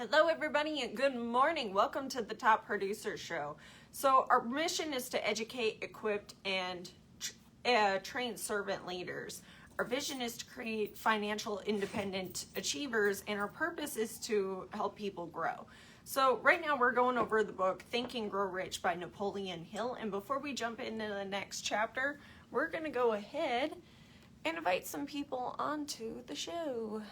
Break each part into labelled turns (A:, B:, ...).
A: Hello, everybody, and good morning. Welcome to the Top Producer Show. So our mission is to educate, equip, and train servant leaders. Our vision is to create financial independent achievers, and our purpose is to help people grow. So right now we're going over the book Think and Grow Rich by Napoleon Hill. And before we jump into the next chapter, we're going to go ahead and invite some people onto the show.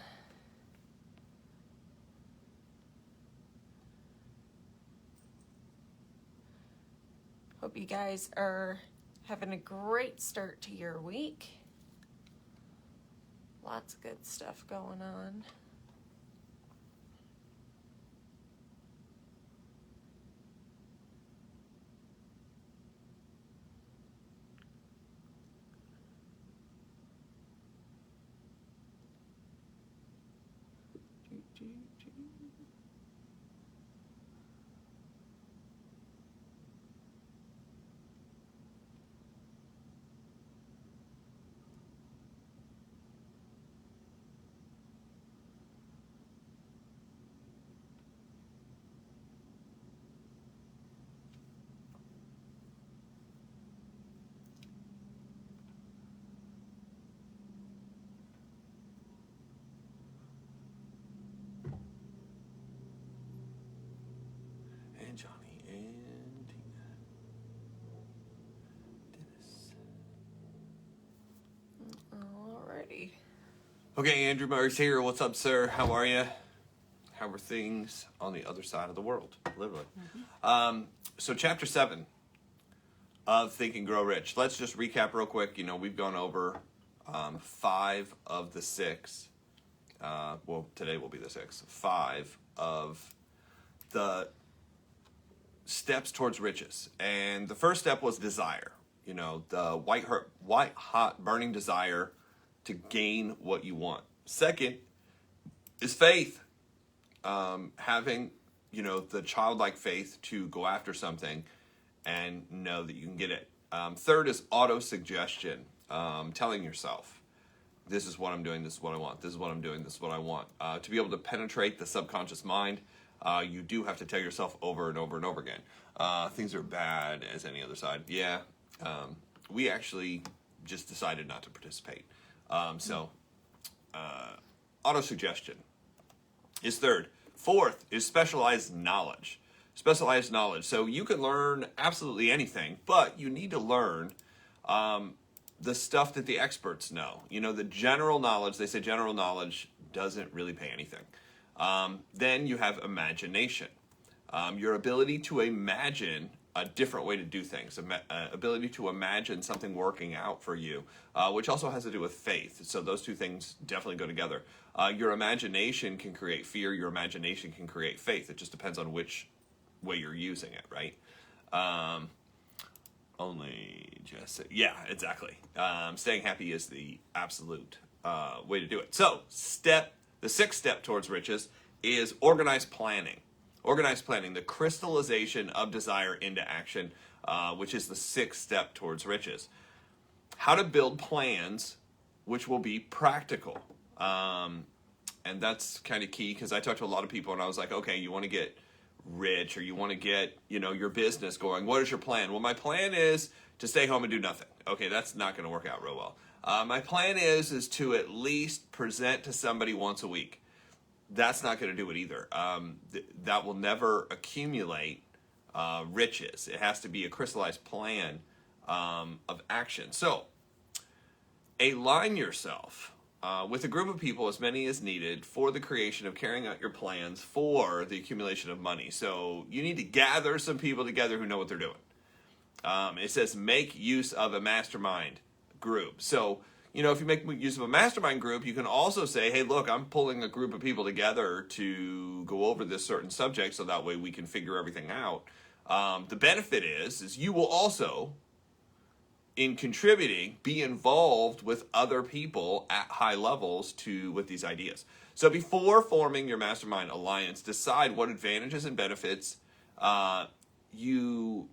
A: Hope you guys are having a great start to your week. Lots of good stuff going on.
B: And Johnny and Tina. Dennis.
A: Alrighty.
B: Okay, Andrew Murray's here. What's up, sir? How are you? How are things on the other side of the world? Literally. So chapter 7 of Think and Grow Rich. Let's just recap real quick. You know, we've gone over 5 of the 6. Well, today will be the 6th. 5 of the steps towards riches. And the first step was desire. You know, the white hot burning desire to gain what you want. Second is faith. Having, you know, the childlike faith to go after something and know that you can get it. Third is auto-suggestion. Telling yourself, this is what I'm doing, this is what I want, this is what I'm doing, this is what I want. To be able to penetrate the subconscious mind, you do have to tell yourself over and over and over again. Things are bad as any other side. Yeah, we actually just decided not to participate. Auto-suggestion is third. Fourth is specialized knowledge. Specialized knowledge. So you can learn absolutely anything, but you need to learn the stuff that the experts know. You know, the general knowledge, they say general knowledge doesn't really pay anything. Then you have imagination. Your ability to imagine a different way to do things, ability to imagine something working out for you, which also has to do with faith. So those two things definitely go together. Your imagination can create fear. Your imagination can create faith. It just depends on which way you're using it, right? Yeah, exactly. Staying happy is the absolute way to do it. So the 6th step towards riches is organized planning. Organized planning, the crystallization of desire into action, which is the 6th step towards riches. How to build plans which will be practical. And that's kind of key, because I talked to a lot of people and I was like, okay, you want to get rich, or you want to get, you know, your business going. What is your plan? Well, my plan is to stay home and do nothing. Okay, that's not going to work out real well. My plan is to at least present to somebody once a week. That's not going to do it either. That will never accumulate riches. It has to be a crystallized plan of action. So, align yourself with a group of people, as many as needed, for the creation of carrying out your plans for the accumulation of money. So, you need to gather some people together who know what they're doing. It says make use of a mastermind group. So, you know, if you make use of a mastermind group, you can also say, hey, look, I'm pulling a group of people together to go over this certain subject, so that way we can figure everything out. The benefit is you will also, in contributing, be involved with other people at high levels with these ideas. So before forming your mastermind alliance, decide what advantages and benefits you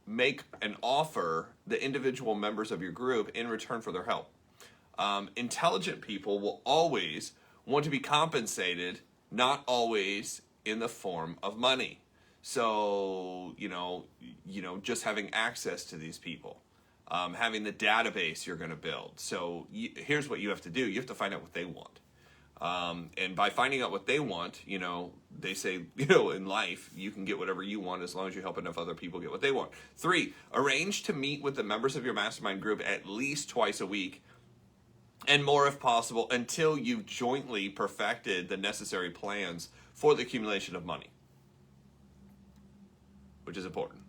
B: make and offer the individual members of your group in return for their help. Intelligent people will always want to be compensated not always in the form of money. So, just having access to these people, having the database you're going to build. So here's what you have to do. You have to find out what they want. And by finding out what they want, they say, in life, you can get whatever you want as long as you help enough other people get what they want. 3, arrange to meet with the members of your mastermind group at least twice a week, and more if possible, until you've jointly perfected the necessary plans for the accumulation of money, which is important.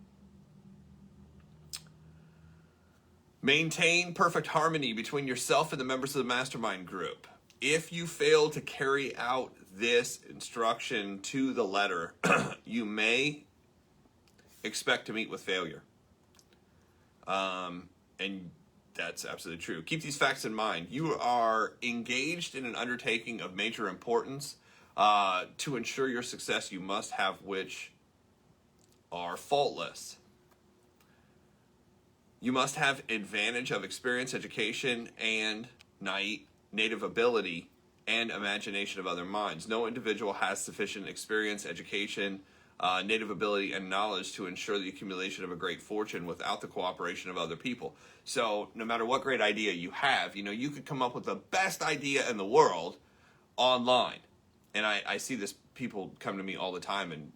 B: Maintain perfect harmony between yourself and the members of the mastermind group. If you fail to carry out this instruction to the letter, you may expect to meet with failure. And that's absolutely true. Keep these facts in mind. You are engaged in an undertaking of major importance. To ensure your success, you must have which are faultless. You must have advantage of experience, education, and native ability and imagination of other minds. No individual has sufficient experience, education, native ability, and knowledge to ensure the accumulation of a great fortune without the cooperation of other people. So no matter what great idea you have, you could come up with the best idea in the world online. And I see this, people come to me all the time and,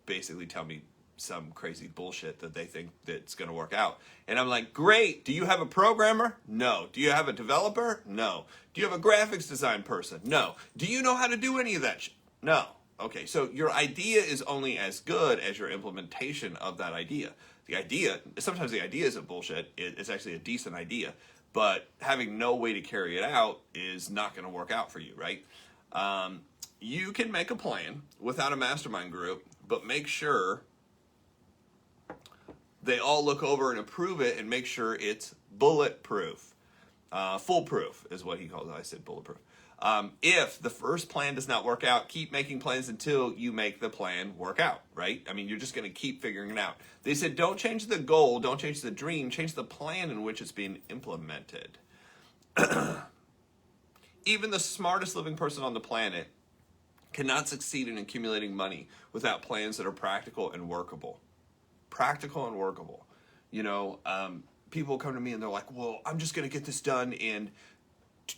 B: basically tell me some crazy bullshit that they think that's going to work out. And I'm like, great. Do you have a programmer? No. Do you have a developer? No. Do you have a graphics design person? No. Do you know how to do any of that shit? No. Okay, so your idea is only as good as your implementation of that idea. Sometimes the idea isn't bullshit. It's actually a decent idea. But having no way to carry it out is not going to work out for you, right? You can make a plan without a mastermind group, but make sure they all look over and approve it and make sure it's bulletproof. Foolproof is what he calls it. I said bulletproof. If the first plan does not work out, keep making plans until you make the plan work out, right? I mean, you're just going to keep figuring it out. They said, don't change the goal, don't change the dream, change the plan in which it's being implemented. Even the smartest living person on the planet cannot succeed in accumulating money without plans that are practical and workable. Practical and workable. People come to me and they're like, well, I'm just going to get this done in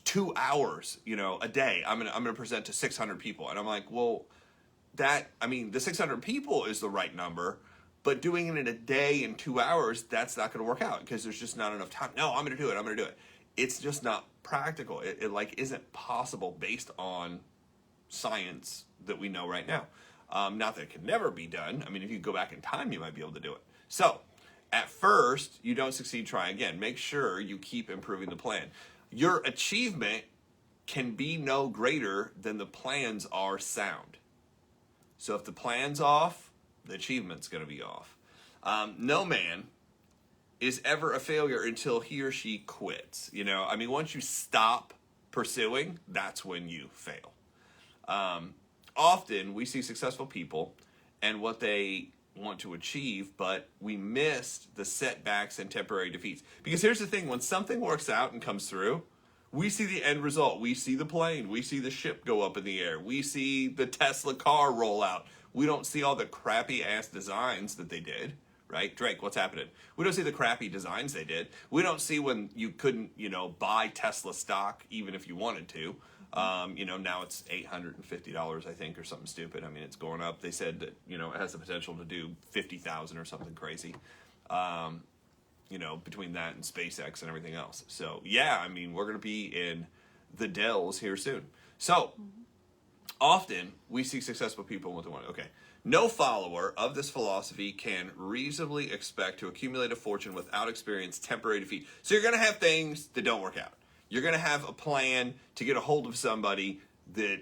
B: 2 hours, a day. I'm going to present to 600 people. And I'm like, well, the 600 people is the right number, but doing it in a day in 2 hours, that's not going to work out because there's just not enough time. No, I'm going to do it. It's just not practical. It isn't possible based on science that we know right now. Not that it can never be done. I mean, if you go back in time, you might be able to do it. So, at first, you don't succeed, try again. Make sure you keep improving the plan. Your achievement can be no greater than the plans are sound. So if the plan's off, the achievement's going to be off. No man is ever a failure until he or she quits. Once you stop pursuing, that's when you fail. Often we see successful people and what they want to achieve, but we missed the setbacks and temporary defeats. Because here's the thing, when something works out and comes through, we see the end result. We see the plane. We see the ship go up in the air. We see the Tesla car roll out. We don't see all the crappy ass designs that they did, right? Drake, what's happening? We don't see the crappy designs they did. We don't see when you couldn't, buy Tesla stock even if you wanted to. Now it's $850, I think, or something stupid. I mean, it's going up. They said that, it has the potential to do 50,000 or something crazy, between that and SpaceX and everything else. So, yeah, we're going to be in the Dells here soon. So, often we see successful people with the one. Okay. No follower of this philosophy can reasonably expect to accumulate a fortune without experience temporary defeat. So you're going to have things that don't work out. You're going to have a plan to get a hold of somebody that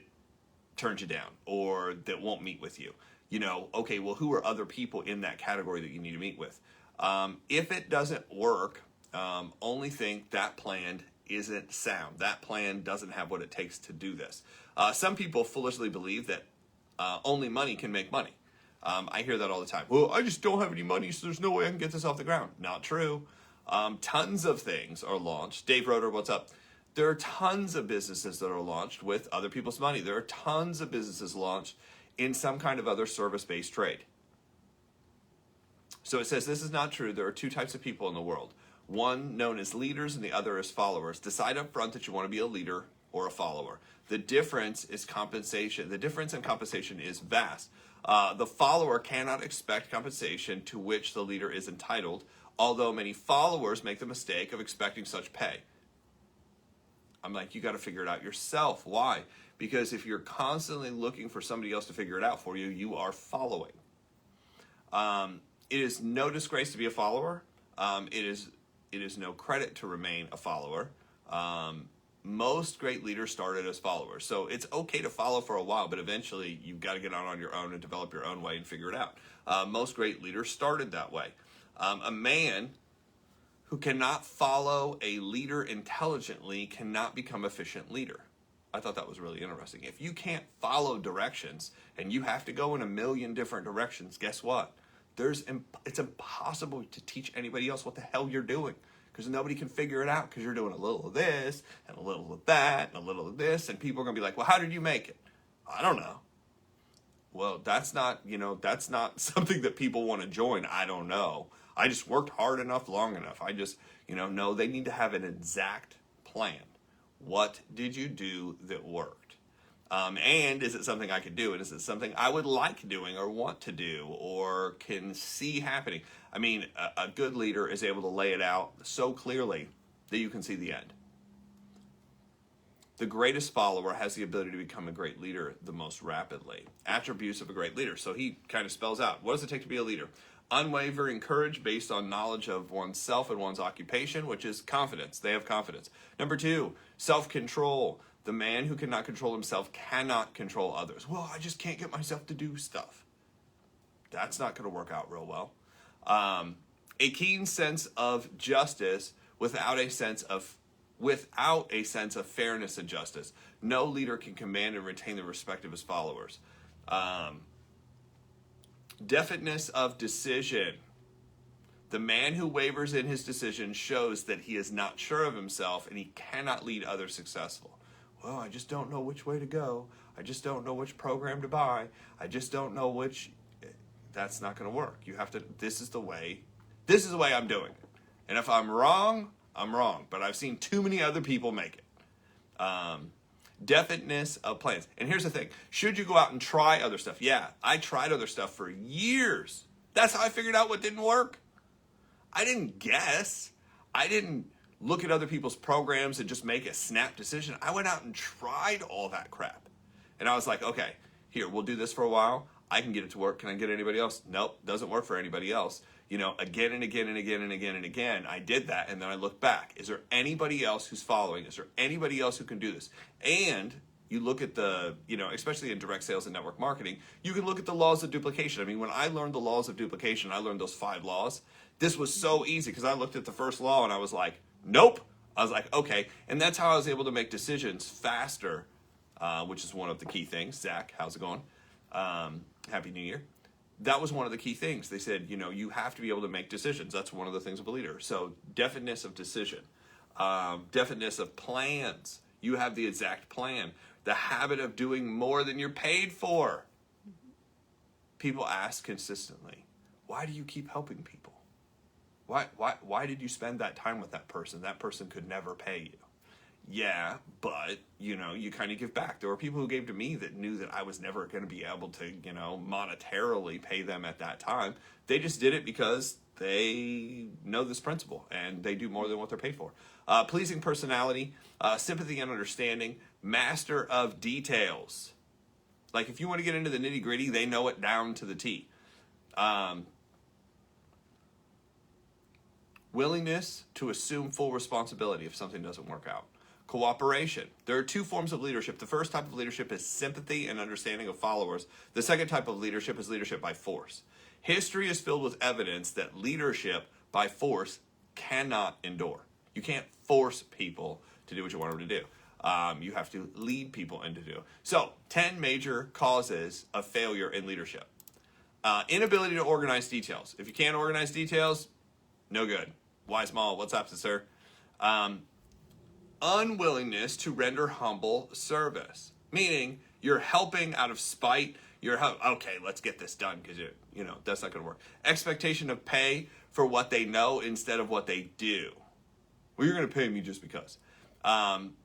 B: turns you down or that won't meet with you. Okay, well, who are other people in that category that you need to meet with? If it doesn't work, only think that plan isn't sound. That plan doesn't have what it takes to do this. Some people foolishly believe that only money can make money. I hear that all the time. Well, I just don't have any money, so there's no way I can get this off the ground. Not true. Tons of things are launched. Dave Roeder, what's up? There are tons of businesses that are launched with other people's money. There are tons of businesses launched in some kind of other service-based trade. So it says this is not true. There are two types of people in the world. One known as leaders and the other as followers. Decide up front that you want to be a leader or a follower. The difference is compensation. The difference in compensation is vast. The follower cannot expect compensation to which the leader is entitled, although many followers make the mistake of expecting such pay. I'm like, you got to figure it out yourself. Why? Because if you're constantly looking for somebody else to figure it out for you, you are following. It is no disgrace to be a follower. It is no credit to remain a follower. Most great leaders started as followers. So it's okay to follow for a while, but eventually you've got to get on your own and develop your own way and figure it out. Most great leaders started that way. A man who cannot follow a leader intelligently cannot become an efficient leader. I thought that was really interesting. If you can't follow directions and you have to go in a million different directions, guess what? It's impossible to teach anybody else what the hell you're doing, because nobody can figure it out, because you're doing a little of this and a little of that and a little of this, and people are going to be like, well, how did you make it? I don't know. Well, that's not something that people want to join. I don't know. I just worked hard enough, long enough. I just, no, they need to have an exact plan. What did you do that worked? And is it something I could do? And is it something I would like doing or want to do or can see happening? I mean, a good leader is able to lay it out so clearly that you can see the end. The greatest follower has the ability to become a great leader the most rapidly. Attributes of a great leader. So he kind of spells out, what does it take to be a leader? Unwavering courage based on knowledge of oneself and one's occupation, which is confidence. They have confidence. Number 2, self-control. The man who cannot control himself cannot control others. Well, I just can't get myself to do stuff. That's not going to work out real well. A keen sense of justice without a sense of fairness and justice. No leader can command and retain the respect of his followers. Definiteness of decision. The man who wavers in his decision shows that he is not sure of himself and he cannot lead others successful. Well, I just don't know which way to go. I just don't know which program to buy. I just don't know which. That's not going to work. You have to. This is the way I'm doing it. And if I'm wrong, I'm wrong. But I've seen too many other people make it. Definiteness of plans. And here's the thing. Should you go out and try other stuff? Yeah, I tried other stuff for years. That's how I figured out what didn't work. I didn't guess. I didn't look at other people's programs and just make a snap decision. I went out and tried all that crap. And I was like, okay, here, we'll do this for a while. I can get it to work. Can I get anybody else? Nope, doesn't work for anybody else. Again and again and again and again and again, I did that. And then I looked back. Is there anybody else who's following? Is there anybody else who can do this? And you look at the, especially in direct sales and network marketing, you can look at the laws of duplication. I mean, when I learned the laws of duplication, I learned those 5 laws. This was so easy because I looked at the first law and I was like, nope. I was like, okay. And that's how I was able to make decisions faster, which is one of the key things. Zach, how's it going? Happy New Year. That was one of the key things. They said, you have to be able to make decisions. That's one of the things of a leader. So definiteness of decision, definiteness of plans. You have the exact plan. The habit of doing more than you're paid for. People ask consistently, why do you keep helping people? Why did you spend that time with that person? That person could never pay you. Yeah, but, you kind of give back. There were people who gave to me that knew that I was never going to be able to, monetarily pay them at that time. They just did it because they know this principle and they do more than what they're paid for. Pleasing personality, sympathy and understanding, master of details. Like if you want to get into the nitty gritty, they know it down to the T. Willingness to assume full responsibility if something doesn't work out. Cooperation. There are 2 forms of leadership. The first type of leadership is sympathy and understanding of followers. The second type of leadership is leadership by force. History is filled with evidence that leadership by force cannot endure. You can't force people to do what you want them to do. You have to lead people into do. So, 10 major causes of failure in leadership. Inability to organize details. If you can't organize details, no good. Wise Mall, what's up, sir? unwillingness to render humble service. Meaning, you're helping out of spite. Okay, let's get this done because that's not going to work. Expectation of pay for what they know instead of what they do. Well, you're going to pay me just because.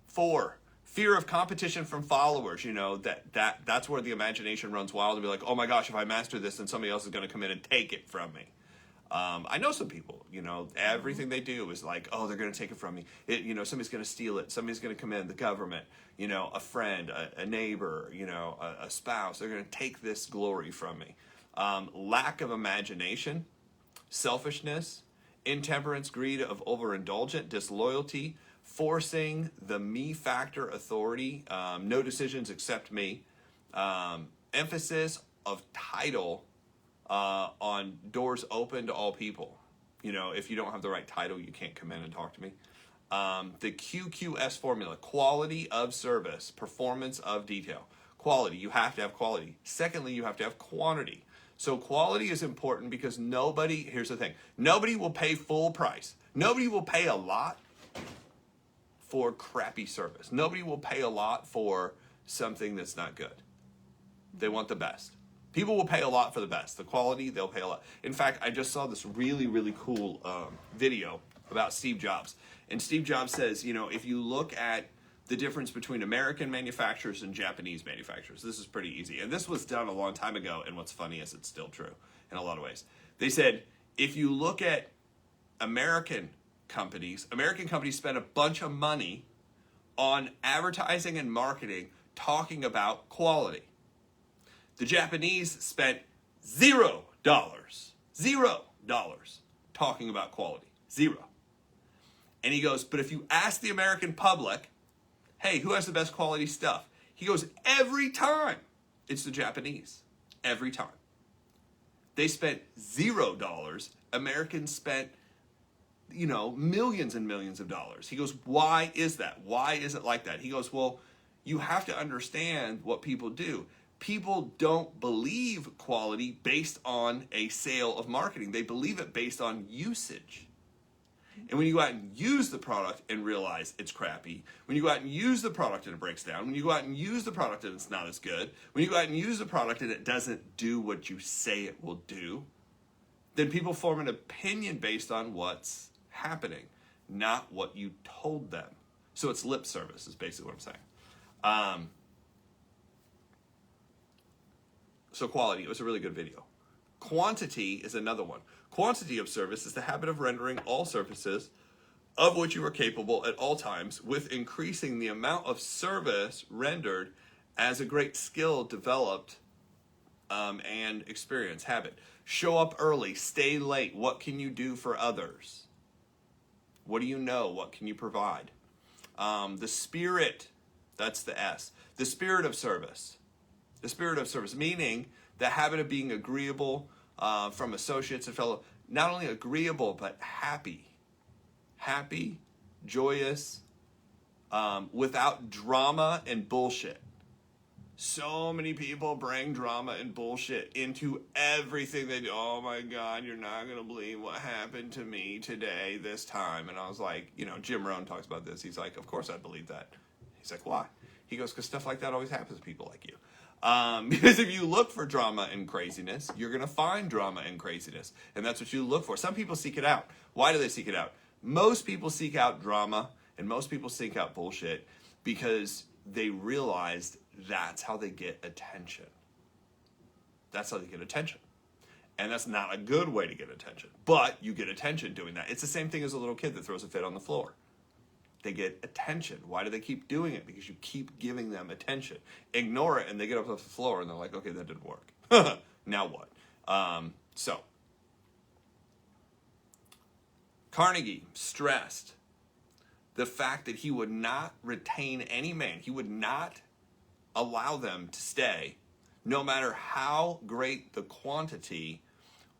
B: 4, fear of competition from followers. That's where the imagination runs wild and be like, oh my gosh, if I master this, then somebody else is going to come in and take it from me. I know some people, everything they do is like, oh, they're going to take it from me. Somebody's going to steal it. Somebody's going to come in, the government, a friend, a neighbor, a spouse. They're going to take this glory from me. Lack of imagination, selfishness, intemperance, greed of overindulgent, disloyalty, forcing the me factor authority, no decisions except me, emphasis of title, on doors open to all people. If you don't have the right title, you can't come in and talk to me. The QQS formula, quality of service, performance of detail. Quality, you have to have quality. Secondly, you have to have quantity. So quality is important because here's the thing, nobody will pay full price. Nobody will pay a lot for crappy service. Nobody will pay a lot for something that's not good. They want the best. People will pay a lot for the best. The quality, they'll pay a lot. In fact, I just saw this really, really cool video about Steve Jobs. And Steve Jobs says, if you look at the difference between American manufacturers and Japanese manufacturers, this is pretty easy. And this was done a long time ago, and what's funny is it's still true in a lot of ways. They said, if you look at American companies spend a bunch of money on advertising and marketing talking about quality. The Japanese spent $0 talking about quality. 0. And he goes, but if you ask the American public, hey, who has the best quality stuff? He goes, every time it's the Japanese. Every time. They spent $0. Americans spent, millions and millions of dollars. He goes, why is that? Why is it like that? He goes, well, you have to understand what people do. People don't believe quality based on a sale of marketing. They believe it based on usage. And when you go out and use the product and realize it's crappy, when you go out and use the product and it breaks down, when you go out and use the product and it's not as good, when you go out and use the product and it doesn't do what you say it will do, then people form an opinion based on what's happening, not what you told them. So it's lip service is basically what I'm saying. So quality, it was a really good video. Quantity is another one. Quantity of service is the habit of rendering all services of which you are capable at all times, with increasing the amount of service rendered as a great skill developed and experience. Habit. Show up early, stay late. What can you do for others? What do you know? What can you provide? The spirit, that's the S. The spirit of service. The spirit of service, meaning the habit of being agreeable from associates and fellow, not only agreeable, but happy, joyous, without drama and bullshit. So many people bring drama and bullshit into everything they do. Oh my God, you're not going to believe what happened to me today, this time. And I was like, Jim Rohn talks about this. He's like, of course I believe that. He's like, why? He goes, because stuff like that always happens to people like you. Because if you look for drama and craziness, you're going to find drama and craziness. And that's what you look for. Some people seek it out. Why do they seek it out? Most people seek out drama and most people seek out bullshit because they realized that's how they get attention. That's how they get attention. And that's not a good way to get attention. But you get attention doing that. It's the same thing as a little kid that throws a fit on the floor. They get attention. Why do they keep doing it? Because you keep giving them attention. Ignore it, and they get up off the floor, and they're like, okay, that didn't work. Now what? So, Carnegie stressed the fact that he would not retain any man. He would not allow them to stay, no matter how great the quantity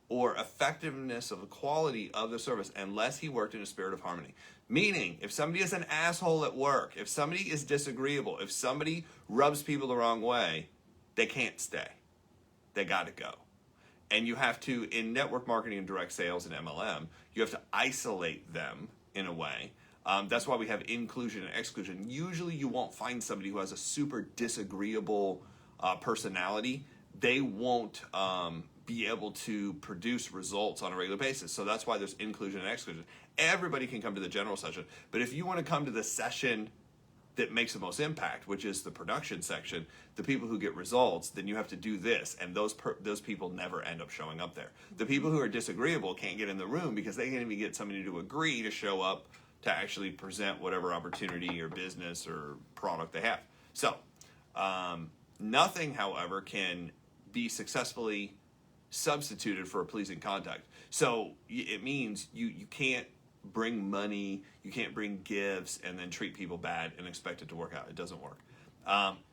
B: or effectiveness of the quality of the service, unless he worked in a spirit of harmony. Meaning, if somebody is an asshole at work, if somebody is disagreeable, if somebody rubs people the wrong way, they can't stay. They got to go. And you have to, in network marketing and direct sales and MLM, you have to isolate them in a way That's why we have inclusion and exclusion. Usually you won't find somebody who has a super disagreeable personality. They won't be able to produce results on a regular basis. So that's why there's inclusion and exclusion. Everybody can come to the general session, but if you want to come to the session that makes the most impact, which is the production section, the people who get results, then you have to do this, and those people never end up showing up there. The people who are disagreeable can't get in the room because they can't even get somebody to agree to show up to actually present whatever opportunity or business or product they have. So nothing, however, can be successfully substituted for a pleasing conduct. So it means you can't bring money, you can't bring gifts and then treat people bad and expect it to work out. It doesn't work.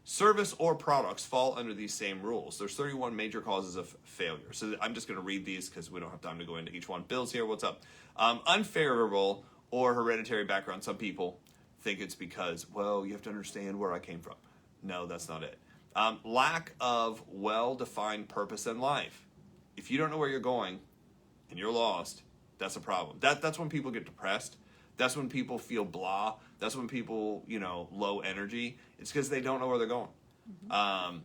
B: Service or products fall under these same rules. There's 31 major causes of failure. So I'm just going to read these because we don't have time to go into each one. Bill's here. What's up? Unfavorable or hereditary background. Some people think it's because, well, you have to understand where I came from. No, that's not it. Lack of well-defined purpose in life. If you don't know where you're going and you're lost, that's a problem. That's when people get depressed. That's when people feel blah. That's when people, low energy. It's because they don't know where they're going. Mm-hmm.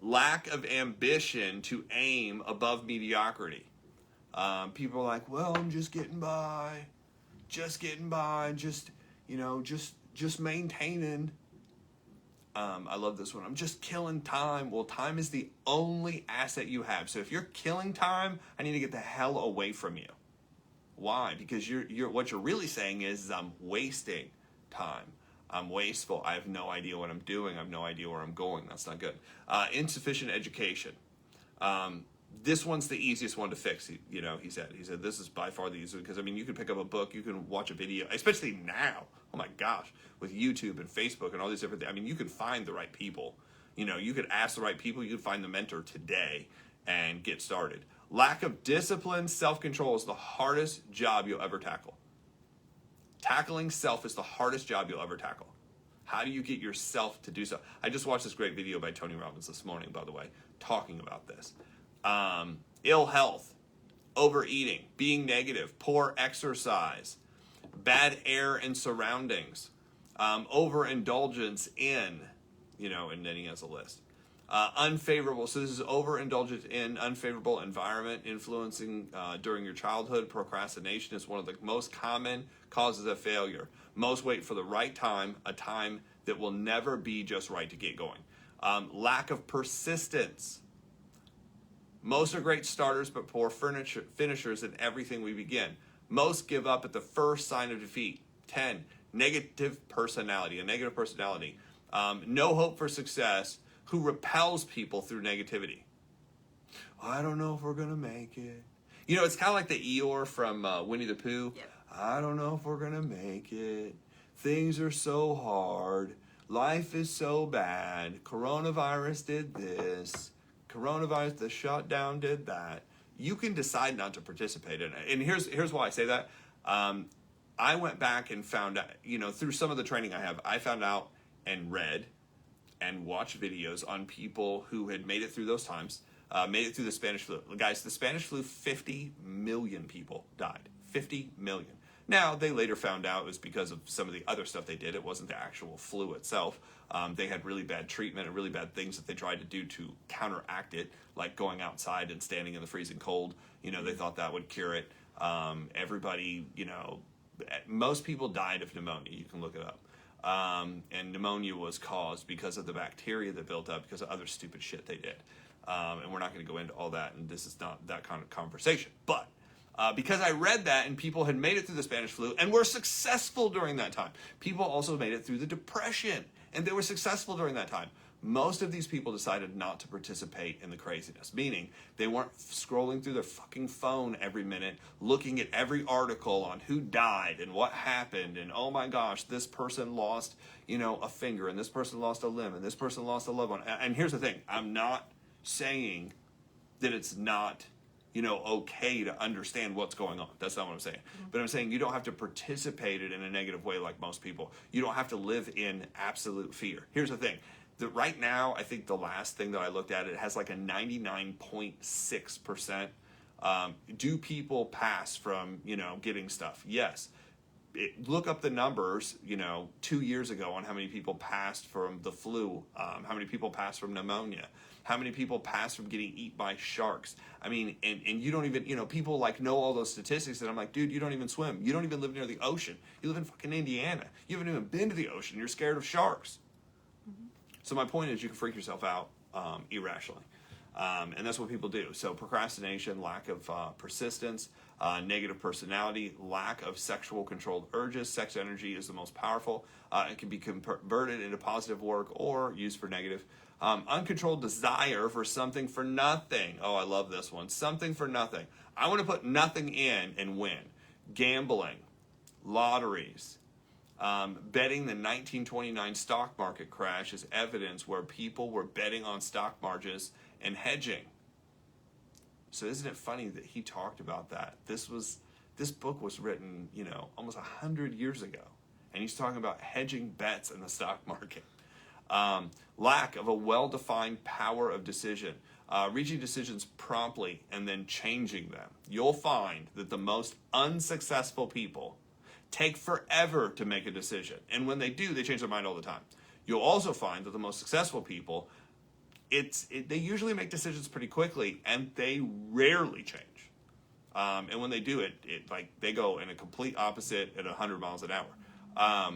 B: Lack of ambition to aim above mediocrity. People are like, well, I'm just getting by, just maintaining. I love this one. I'm just killing time. Well, time is the only asset you have. So if you're killing time, I need to get the hell away from you. Why? Because what you're really saying is I'm wasting time. I'm wasteful. I have no idea what I'm doing. I have no idea where I'm going. That's not good. Insufficient education. This one's the easiest one to fix. He said this is by far the easiest because you can pick up a book, you can watch a video, especially now. Oh my gosh, with YouTube and Facebook and all these different things. You can find the right people. You could ask the right people. You could find the mentor today and get started. Lack of discipline, self-control is the hardest job you'll ever tackle. Tackling self is the hardest job you'll ever tackle. How do you get yourself to do so? I just watched this great video by Tony Robbins this morning, by the way, talking about this. Ill health, overeating, being negative, poor exercise, bad air and surroundings, overindulgence in, and then he has a list. Unfavorable, so this is overindulgence in unfavorable environment influencing during your childhood. Procrastination is one of the most common causes of failure. Most wait for the right time, a time that will never be just right to get going. Lack of persistence. Most are great starters but poor finishers in everything we begin. Most give up at the first sign of defeat. 10, negative personality, a negative personality. No hope for success, who repels people through negativity. I don't know if we're going to make it. It's kind of like the Eeyore from Winnie the Pooh. Yep. I don't know if we're going to make it. Things are so hard. Life is so bad. Coronavirus did this. Coronavirus, the shutdown did that. You can decide not to participate in it. And here's why I say that. I went back and found out, through some of the training I found out and read and watched videos on people who had made it through those times, made it through the Spanish flu. Guys, the Spanish flu, 50 million people died. 50 million. Now, they later found out it was because of some of the other stuff they did. It wasn't the actual flu itself. They had really bad treatment and really bad things that they tried to do to counteract it, like going outside and standing in the freezing cold. They thought that would cure it. Everybody, most people died of pneumonia. You can look it up. And pneumonia was caused because of the bacteria that built up because of other stupid shit they did. And we're not going to go into all that, and this is not that kind of conversation. But because I read that and people had made it through the Spanish flu and were successful during that time. People also made it through the Depression and they were successful during that time. Most of these people decided not to participate in the craziness, meaning they weren't scrolling through their fucking phone every minute, looking at every article on who died and what happened, and oh my gosh, this person lost, a finger, and this person lost a limb, and this person lost a loved one. And here's the thing, I'm not saying that it's not, okay to understand what's going on. That's not what I'm saying. Mm-hmm. But I'm saying you don't have to participate in a negative way like most people. You don't have to live in absolute fear. Here's the thing. Right now, I think the last thing that I looked at, it has like a 99.6%. Do people pass from, getting stuff? Yes. look up the numbers, 2 years ago on how many people passed from the flu, how many people passed from pneumonia, how many people passed from getting eaten by sharks. I mean, and you don't even, people like know all those statistics, and I'm like, dude, you don't even swim. You don't even live near the ocean. You live in fucking Indiana. You haven't even been to the ocean. You're scared of sharks. Mm-hmm. So my point is, you can freak yourself out irrationally. And that's what people do. So procrastination, lack of persistence, negative personality, lack of sexual controlled urges. Sex energy is the most powerful. It can be converted into positive work or used for negative. Uncontrolled desire for something for nothing. Oh, I love this one. Something for nothing. I want to put nothing in and win. Gambling, lotteries, betting the 1929 stock market crash is evidence where people were betting on stock markets and hedging. So isn't it funny that he talked about that? This book was written, almost 100 years ago, and he's talking about hedging bets in the stock market. Lack of a well-defined power of decision, reaching decisions promptly and then changing them. You'll find that the most unsuccessful people take forever to make a decision, and when they do, they change their mind all the time. You'll also find that the most successful people, they usually make decisions pretty quickly, and they rarely change. And when they do it, they go in a complete opposite at 100 miles an hour.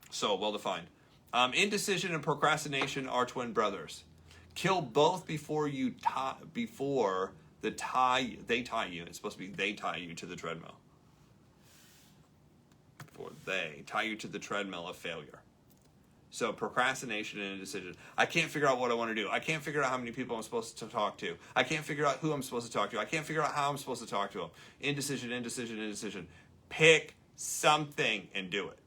B: So well defined. Indecision and procrastination are twin brothers. Kill both before they tie you. It's supposed to be they tie you to the treadmill. Before they tie you to the treadmill of failure. So procrastination and indecision. I can't figure out what I want to do. I can't figure out how many people I'm supposed to talk to. I can't figure out who I'm supposed to talk to. I can't figure out how I'm supposed to talk to them. Indecision, indecision, indecision. Pick something and do it.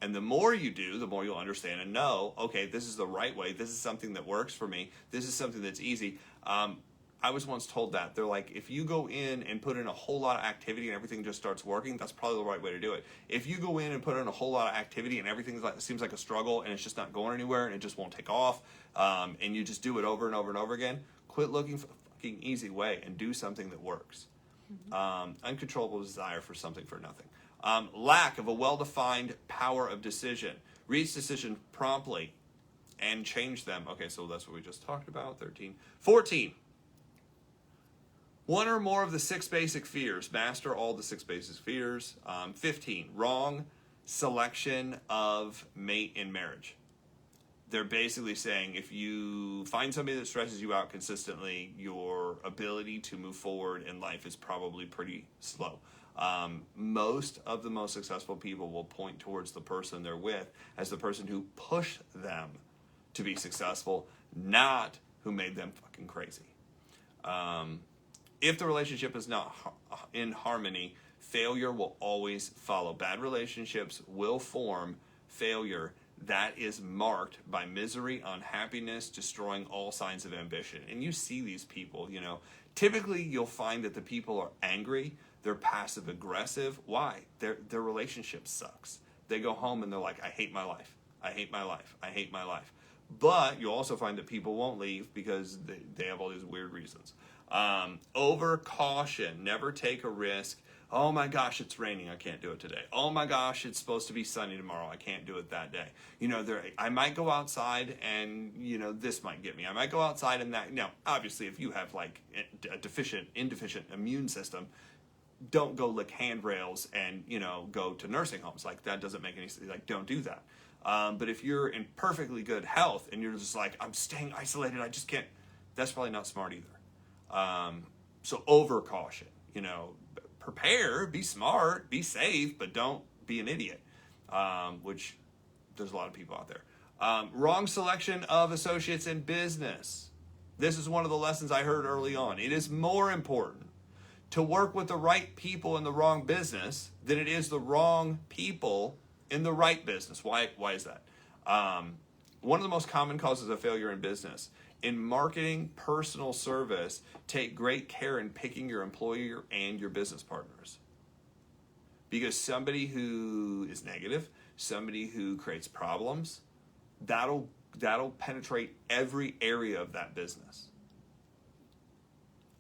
B: And the more you do, the more you'll understand and know, okay, this is the right way. This is something that works for me. This is something that's easy. I was once told that. They're like, if you go in and put in a whole lot of activity and everything just starts working, that's probably the right way to do it. If you go in and put in a whole lot of activity and everything seems like a struggle and it's just not going anywhere and it just won't take off, and you just do it over and over and over again, quit looking for the fucking easy way and do something that works. Uncontrollable desire for something for nothing. Lack of a well-defined power of decision. Reach decision promptly and change them. Okay, so that's what we just talked about. 13. 14. One or more of the 6 basic fears. Master all the 6 basic fears. 15. Wrong selection of mate in marriage. They're basically saying if you find somebody that stresses you out consistently, your ability to move forward in life is probably pretty slow. Most of the most successful people will point towards the person they're with as the person who pushed them to be successful, not who made them fucking crazy. If the relationship is not in harmony, failure will always follow. Bad relationships will form failure that is marked by misery, unhappiness, destroying all signs of ambition. And you see these people, typically you'll find that the people are angry, they're passive aggressive. Why? Their relationship sucks. They go home and they're like, I hate my life. I hate my life. I hate my life. But you'll also find that people won't leave because they have all these weird reasons. Over caution, never take a risk. Oh my gosh, it's raining. I can't do it today. Oh my gosh, it's supposed to be sunny tomorrow. I can't do it that day. I might go outside and, this might get me. I might go outside and that. Now, obviously, if you have like a deficient immune system, don't go lick handrails and, go to nursing homes. Like that doesn't make any sense. Like, don't do that. But if you're in perfectly good health and you're just like, I'm staying isolated, I just can't, that's probably not smart either. So over caution, prepare, be smart, be safe, but don't be an idiot, which there's a lot of people out there. Wrong selection of associates in business. This is one of the lessons I heard early on. It is more important to work with the right people in the wrong business than it is the wrong people in the right business. Why is that? One of the most common causes of failure in business. In marketing, personal service, take great care in picking your employer and your business partners. Because somebody who is negative, somebody who creates problems, that'll penetrate every area of that business.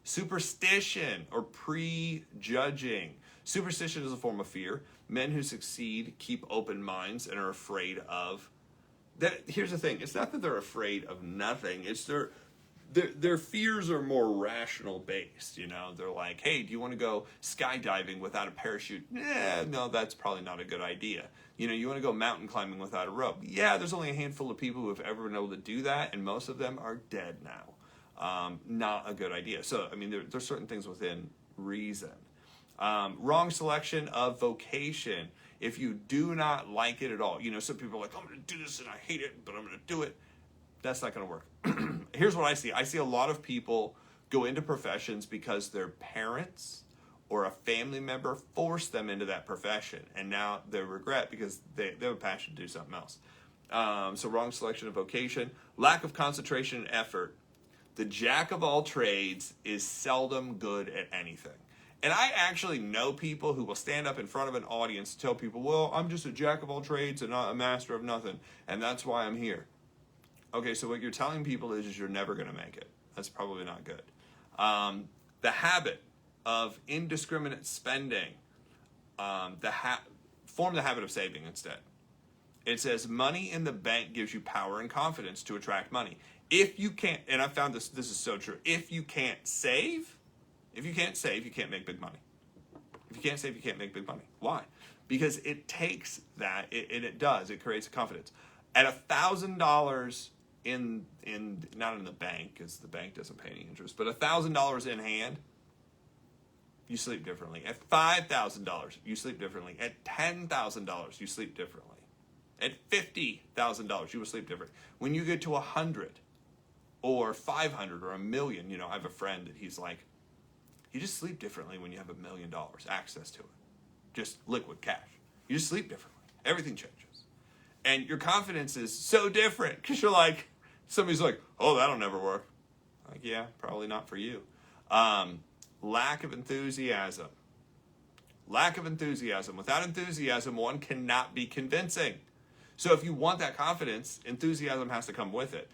B: Superstition or prejudging. Superstition is a form of fear. Men who succeed keep open minds and are afraid of that. Here's the thing: it's not that they're afraid of nothing. It's their fears are more rational based. You know, they're like, hey, do you want to go skydiving without a parachute? No, that's probably not a good idea. You know, you want to go mountain climbing without a rope? Yeah, there's only a handful of people who have ever been able to do that, and most of them are dead now. Not a good idea. So, I mean, there's certain things within reason. Wrong selection of vocation. If you do not like it at all, you know, some people are like, I'm going to do this and I hate it, but I'm going to do it. That's not going to work. Here's what I see. I see a lot of people go into professions because their parents or a family member forced them into that profession, and now they regret because they have a passion to do something else. So wrong selection of vocation, lack of concentration and effort. The jack of all trades is seldom good at anything. And I actually know people who will stand up in front of an audience and tell people, well, I'm just a jack of all trades and not a master of nothing, and that's why I'm here. Okay, so what you're telling people is you're never going to make it. That's probably not good. The habit of indiscriminate spending, form the habit of saving instead. It says money in the bank gives you power and confidence to attract money. If you can't, and I found this is so true, if you can't save, you can't make big money. If you can't save, you can't make big money. Why? Because it takes that, it creates a confidence. At $1,000 in not in the bank, because the bank doesn't pay any interest, but $1,000 in hand, you sleep differently. At $5,000, you sleep differently. At $10,000, you sleep differently. At $50,000, you will sleep different. When you get to 100 or 500 or $1 million, you know, I have a friend that he's like, you just sleep differently when you have $1 million access to it. Just liquid cash. You just sleep differently. Everything changes. And your confidence is so different because you're like, somebody's like, oh, that'll never work. Like, yeah, probably not for you. Lack of enthusiasm. Lack of enthusiasm. Without enthusiasm, one cannot be convincing. So if you want that confidence, enthusiasm has to come with it.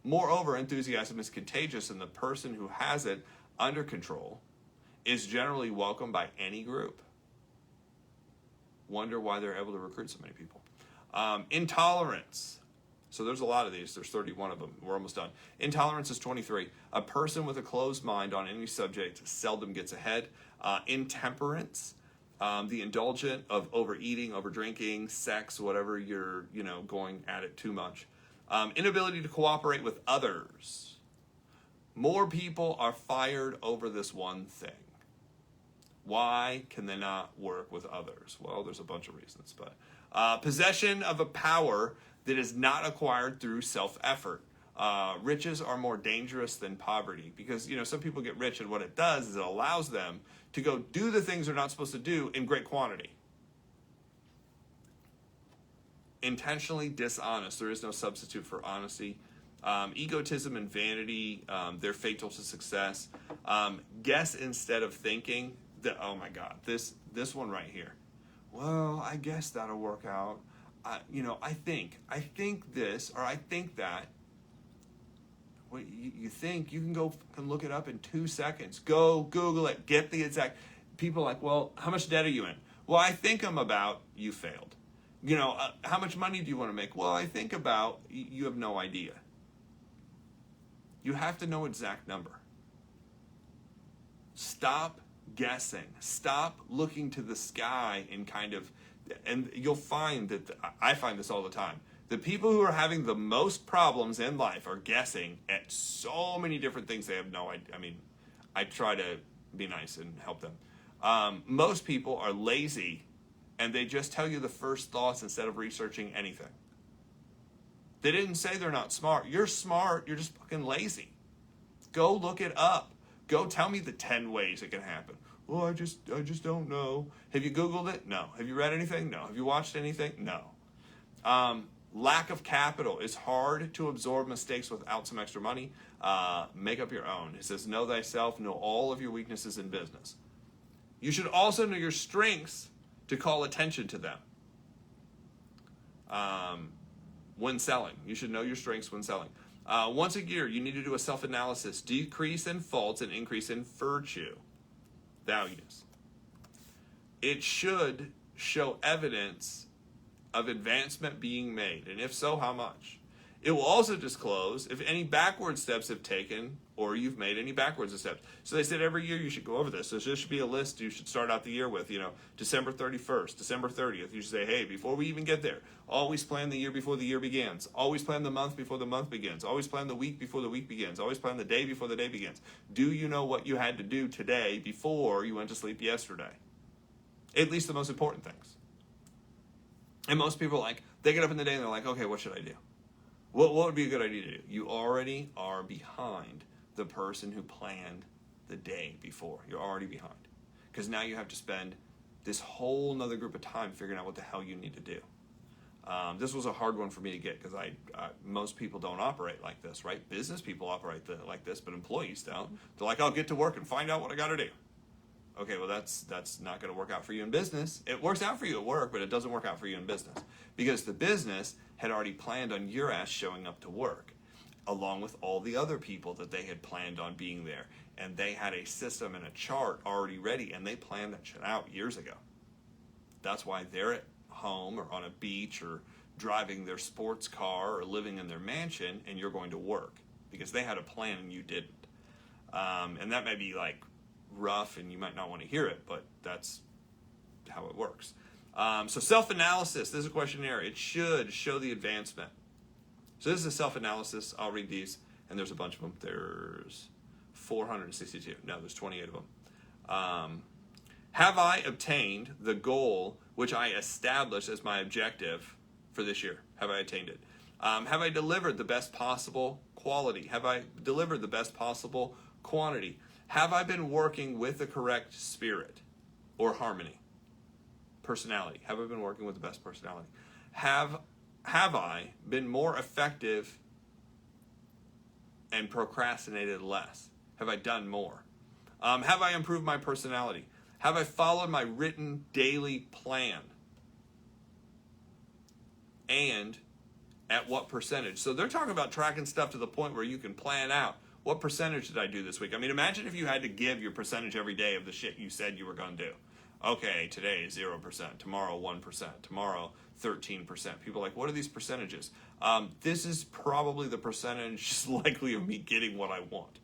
B: Moreover, enthusiasm is contagious, and the person who has it under control is generally welcomed by any group. Wonder why they're able to recruit so many people. Intolerance. So there's a lot of these. There's 31 of them. We're almost done. Intolerance is 23. A person with a closed mind on any subject seldom gets ahead. Intemperance, the indulgent of overeating, overdrinking, sex, whatever you're, going at it too much. Inability to cooperate with others. More people are fired over this one thing. Why can they not work with others? Well, there's a bunch of reasons, but possession of a power that is not acquired through self-effort. Riches are more dangerous than poverty because, some people get rich and what it does is it allows them to go do the things they're not supposed to do in great quantity. Intentionally dishonest. There is no substitute for honesty. Egotism and vanity, they're fatal to success. Guess instead of thinking. Oh my God, this one right here. Well, I guess that'll work out. I think this, or I think that. What you think, you can go and look it up in 2 seconds. Go Google it, get the exact. People are like, well, how much debt are you in? Well, I think I'm about, you failed. How much money do you want to make? Well, I think about, you have no idea. You have to know exact number. Stop guessing. Stop looking to the sky and you'll find that, I find this all the time, the people who are having the most problems in life are guessing at so many different things they have no idea. I mean, I try to be nice and help them. Most people are lazy and they just tell you the first thoughts instead of researching anything. They didn't say they're not smart. You're smart, you're just fucking lazy. Go look it up. Go tell me the 10 ways it can happen. Well, I just don't know. Have you Googled it? No. Have you read anything? No. Have you watched anything? No. Lack of capital. It's hard to absorb mistakes without some extra money. Make up your own. It says, know thyself, know all of your weaknesses in business. You should also know your strengths to call attention to them. When selling, you should know your strengths when selling. Once a year, you need to do a self-analysis. Decrease in faults and increase in virtue. Values. it should show evidence of advancement being made, and if so, how much. It will also disclose if any backward steps have taken or you've made any backwards steps. So they said every year you should go over this. So there should be a list you should start out the year with, December 31st, December 30th. You should say, hey, before we even get there, always plan the year before the year begins. Always plan the month before the month begins. Always plan the week before the week begins. Always plan the day before the day begins. Do you know what you had to do today before you went to sleep yesterday? At least the most important things. And most people they get up in the day and they're like, okay, what should I do? What would be a good idea to do? You already are behind the person who planned the day before. You're already behind. Because now you have to spend this whole nother group of time figuring out what the hell you need to do. This was a hard one for me to get because most people don't operate like this, right? Business people operate like this, but employees don't. They're like, I'll get to work and find out what I got to do. Okay, well, that's not going to work out for you in business. It works out for you at work, but it doesn't work out for you in business. Because the business had already planned on your ass showing up to work, along with all the other people that they had planned on being there. And they had a system and a chart already ready, and they planned that shit out years ago. That's why they're at home or on a beach or driving their sports car or living in their mansion, and you're going to work. Because they had a plan and you didn't. And that may be rough and you might not want to hear it, but that's how it works. So self-analysis, this is a questionnaire. It should show the advancement. So this is a self-analysis. I'll read these, and there's a bunch of them. There's 462. No, there's 28 of them. Have I obtained the goal which I established as my objective for this year? Have I attained it? Have I delivered the best possible quality? Have I delivered the best possible quantity? Have I been working with the correct spirit or harmony? Personality. Have I been working with the best personality? Have I been more effective and procrastinated less? Have I done more? Have I improved my personality? Have I followed my written daily plan? And at what percentage? So they're talking about tracking stuff to the point where you can plan out, what percentage did I do this week? I mean, imagine if you had to give your percentage every day of the shit you said you were going to do. Okay, today 0%, tomorrow 1%, tomorrow 13%. People are like, what are these percentages? This is probably the percentage likely of me getting what I want.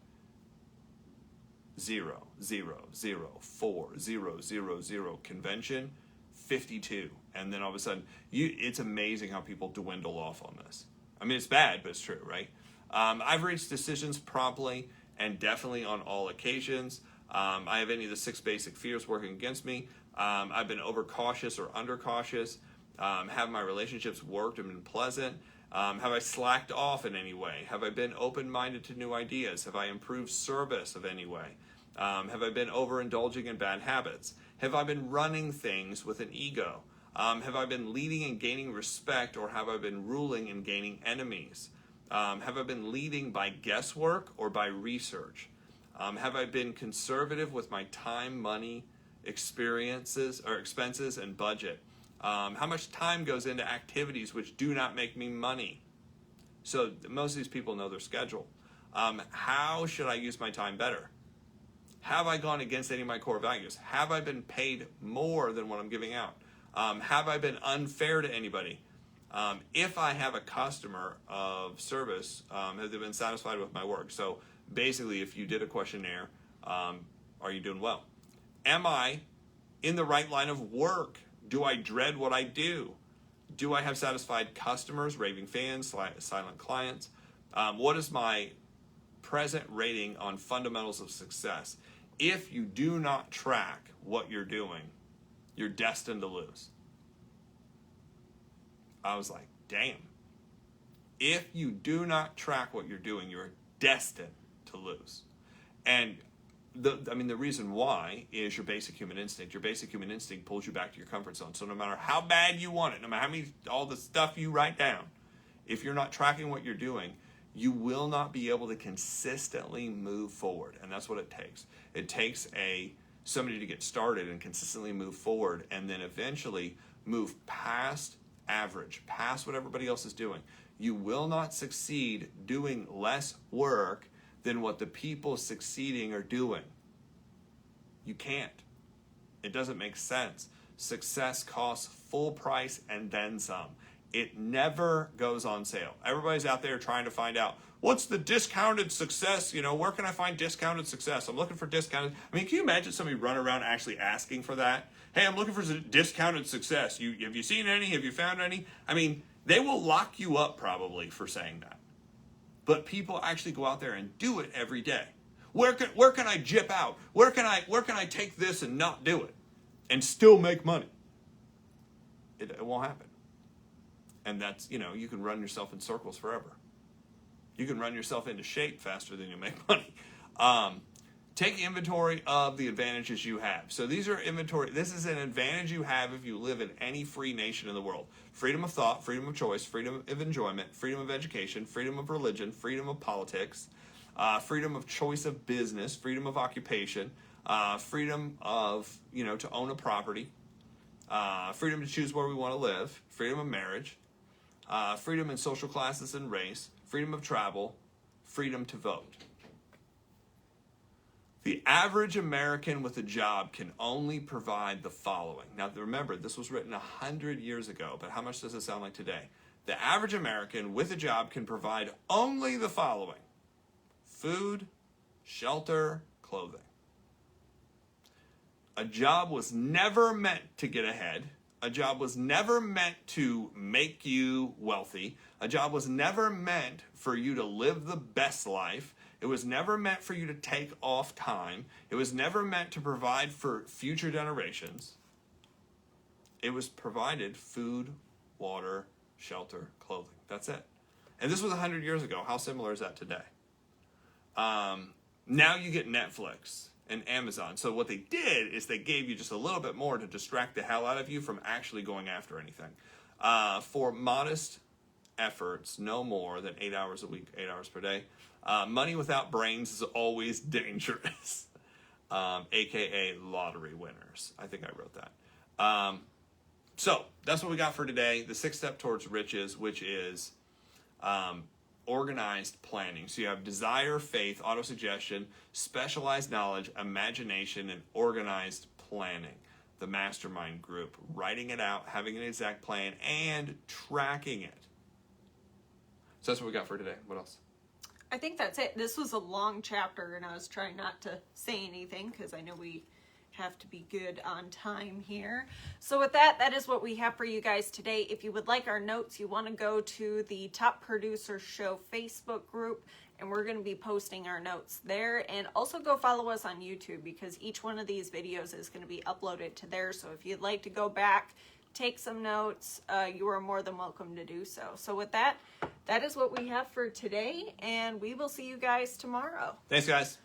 B: 0, 0, 0, 4, 0, 0, 0. Convention, 52. And then all of a sudden, it's amazing how people dwindle off on this. I mean, it's bad, but it's true, right? I've reached decisions promptly and definitely on all occasions. I have any of the 6 basic fears working against me. I've been overcautious or undercautious. Have my relationships worked and been pleasant? Have I slacked off in any way? Have I been open-minded to new ideas? Have I improved service of any way? Have I been overindulging in bad habits? Have I been running things with an ego? Have I been leading and gaining respect, or have I been ruling and gaining enemies? Have I been leading by guesswork or by research? Have I been conservative with my time, money, expenses, and budget? How much time goes into activities which do not make me money? So most of these people know their schedule. How should I use my time better? Have I gone against any of my core values? Have I been paid more than what I'm giving out? Have I been unfair to anybody? If I have a customer of service, have they been satisfied with my work? So basically, if you did a questionnaire, are you doing well? Am I in the right line of work? Do I dread what I do? Do I have satisfied customers, raving fans, silent clients? What is my present rating on fundamentals of success? If you do not track what you're doing, you're destined to lose. I was like, damn. If you do not track what you're doing, you're destined to lose. And the reason why is your basic human instinct. Your basic human instinct pulls you back to your comfort zone. So no matter how bad you want it, no matter all the stuff you write down, if you're not tracking what you're doing, you will not be able to consistently move forward. And that's what it takes. It takes somebody to get started and consistently move forward, and then eventually move past average, past what everybody else is doing. You will not succeed doing less work than what the people succeeding are doing. You can't. It doesn't make sense. Success costs full price and then some. It never goes on sale. Everybody's out there trying to find out, what's the discounted success? You know, where can I find discounted success? I'm looking for discounted. I mean, can you imagine somebody run around actually asking for that? Hey, I'm looking for discounted success. Have you seen any? Have you found any? I mean, they will lock you up probably for saying that. But people actually go out there and do it every day. Where can I jip out? Where can I take this and not do it and still make money? It won't happen. And that's, you know, you can run yourself in circles forever. You can run yourself into shape faster than you make money. Take inventory of the advantages you have. So these are inventory. This is an advantage you have if you live in any free nation in the world. Freedom of thought, freedom of choice, freedom of enjoyment, freedom of education, freedom of religion, freedom of politics, freedom of choice of business, freedom of occupation, freedom of, you know, to own a property, freedom to choose where we want to live, freedom of marriage, freedom in social classes and race, freedom of travel, freedom to vote. The average American with a job can only provide the following. Now, remember, this was written 100 years ago, but how much does it sound like today? The average American with a job can provide only the following: food, shelter, clothing. A job was never meant to get ahead. A job was never meant to make you wealthy. A job was never meant for you to live the best life. It was never meant for you to take off time. It was never meant to provide for future generations. It was provided food, water, shelter, clothing. That's it. And this was 100 years ago. How similar is that today? Now you get Netflix and Amazon. So what they did is they gave you just a little bit more to distract the hell out of you from actually going after anything. For modest efforts, no more than 8 hours a week, 8 hours per day. Money without brains is always dangerous. AKA lottery winners. I think I wrote that. So that's what we got for today. The 6th step towards riches, which is organized planning. So you have desire, faith, autosuggestion, specialized knowledge, imagination, and organized planning. The mastermind group, writing it out, having an exact plan, and tracking it. So that's what we got for today. What else?
A: I think that's it. This was a long chapter, and I was trying not to say anything because I know we have to be good on time here. So with that, that is what we have for you guys today. If you would like our notes, you want to go to the Top Producer Show Facebook group, and we're going to be posting our notes there. And also go follow us on YouTube, because each one of these videos is going to be uploaded to there. So if you'd like to go back, take some notes, you are more than welcome to do so. So with that, that is what we have for today, and we will see you guys tomorrow.
B: Thanks, guys.